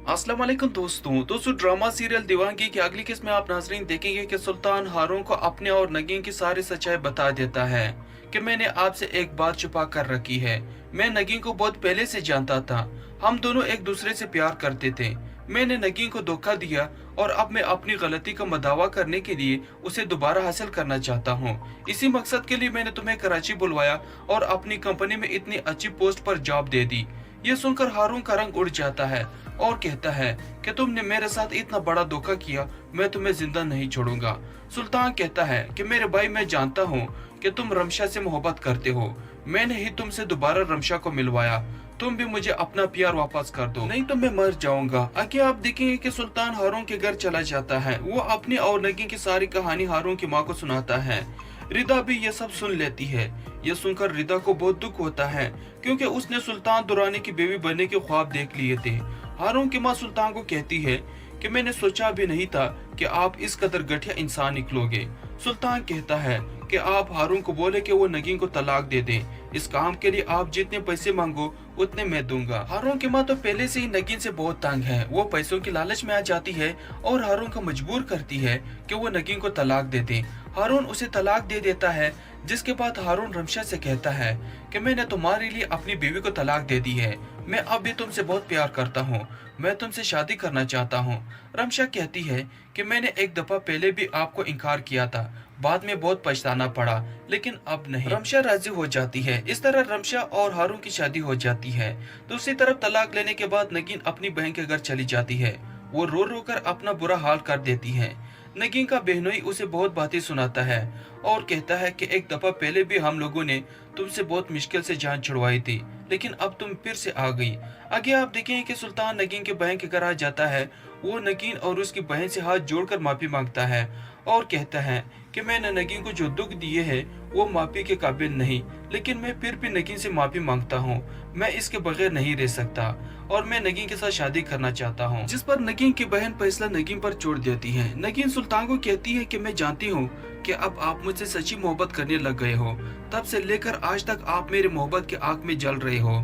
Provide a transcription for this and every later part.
अस्सलाम वालेकुम दोस्तों ड्रामा सीरियल दीवानगी की अगली किस्त में आप नाजरीन देखेंगे कि सुल्तान हारून को अपने और नगीन की सारी सच्चाई बता देता है कि मैंने आपसे एक बात छुपा कर रखी है। मैं नगीन को बहुत पहले से जानता था। हम दोनों एक दूसरे से प्यार करते थे। मैंने नगीन को धोखा दिया और अब मैं अपनी गलती का मदावा करने के लिए उसे दोबारा हासिल करना चाहता हूँ। इसी मकसद के लिए मैंने तुम्हें कराची बुलवाया और अपनी कंपनी में इतनी अच्छी पोस्ट पर जॉब दे दी। ये सुनकर हारून का रंग उड़ जाता है और कहता है कि तुमने मेरे साथ इतना बड़ा धोखा किया, मैं तुम्हें जिंदा नहीं छोड़ूंगा। सुल्तान कहता है कि मेरे भाई, मैं जानता हूँ कि तुम रमशा से मोहब्बत करते हो। मैंने ही तुमसे दोबारा रमशा को मिलवाया। तुम भी मुझे अपना प्यार वापस कर दो, नहीं तो मैं मर जाऊंगा। आगे आप देखेंगे कि सुल्तान हारून के घर चला जाता है। वो अपनी और नगीन की सारी कहानी हारून की माँ को सुनाता है। रिदा भी ये सब सुन लेती है। ये सुनकर रिदा को बहुत दुख होता है क्योंकि उसने सुल्तान दुरानी की बीवी बनने के ख्वाब देख लिए थे। हारून की माँ सुल्तान को कहती है कि मैंने सोचा भी नहीं था कि आप इस कदर घटिया इंसान निकलोगे। सुल्तान कहता है कि आप हारून को बोले कि वो नगीन को तलाक दे दे। इस काम के लिए आप जितने पैसे मांगो उतने मैं दूंगा। हारून की माँ तो पहले से ही नगीन से बहुत तंग है। वो पैसों की लालच में आ जाती है और हारून को मजबूर करती है कि वो नगीन को तलाक दे दे। हारून उसे तलाक दे देता है, जिसके बाद हारून रमशा से कहता है कि मैंने तुम्हारे लिए अपनी बीवी को तलाक दे दी है। मैं अब भी तुमसे बहुत प्यार करता हूँ। मैं तुमसे शादी करना चाहता हूँ। रमशा कहती है कि मैंने एक दफा पहले भी आपको इनकार किया था, बाद में बहुत पछताना पड़ा, लेकिन अब नहीं। रमशा राजी हो जाती है। इस तरह रमशा और हारून की शादी हो जाती है। दूसरी तरफ तलाक लेने के बाद नगीन अपनी बहन के घर चली जाती है। वो रो रो कर अपना बुरा हाल कर देती है। नगीन का बहनोई उसे बहुत बातें सुनाता है और कहता है कि एक दफा पहले भी हम लोगों ने तुमसे बहुत मुश्किल से जान छुड़वाई थी, लेकिन अब तुम फिर से आ गई। आगे आप देखेंगे कि सुल्तान नगीन के बहन के घर आ जाता है। वो नगीन और उसकी बहन से हाथ जोड़कर माफी मांगता है और कहता है कि मैंने नगीन को जो दुख दिए है वो माफी के काबिल नहीं, लेकिन मैं फिर भी नगीन से माफी मांगता हूँ। मैं इसके बगैर नहीं रह सकता और मैं नगीन के साथ शादी करना चाहता हूँ। जिस पर नगीन की बहन फैसला नगीन पर छोड़ देती है। नगीन सुल्तान को कहती है कि मैं जानती हूँ कि अब आप मुझसे सच्ची मोहब्बत करने लग गए हो। तब से लेकर आज तक आप मेरे मोहब्बत की आग में जल रहे हो,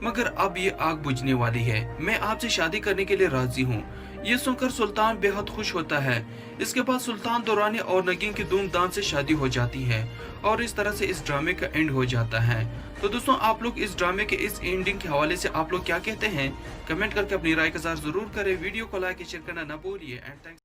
मगर अब ये आग बुझने वाली है। मैं आपसे शादी करने के लिए राजी हूँ। ये सुनकर सुल्तान बेहद खुश होता है। इसके बाद सुल्तान दुरानी और नगीन की धूमधाम से शादी हो जाती है और इस तरह से इस ड्रामे का एंड हो जाता है। तो दोस्तों, आप लोग इस ड्रामे के इस एंडिंग के हवाले से आप लोग क्या कहते हैं, कमेंट करके अपनी राय का इज़हार जरूर करें। वीडियो को लाइक शेयर करना ना भूलिए एंड थैंक्स।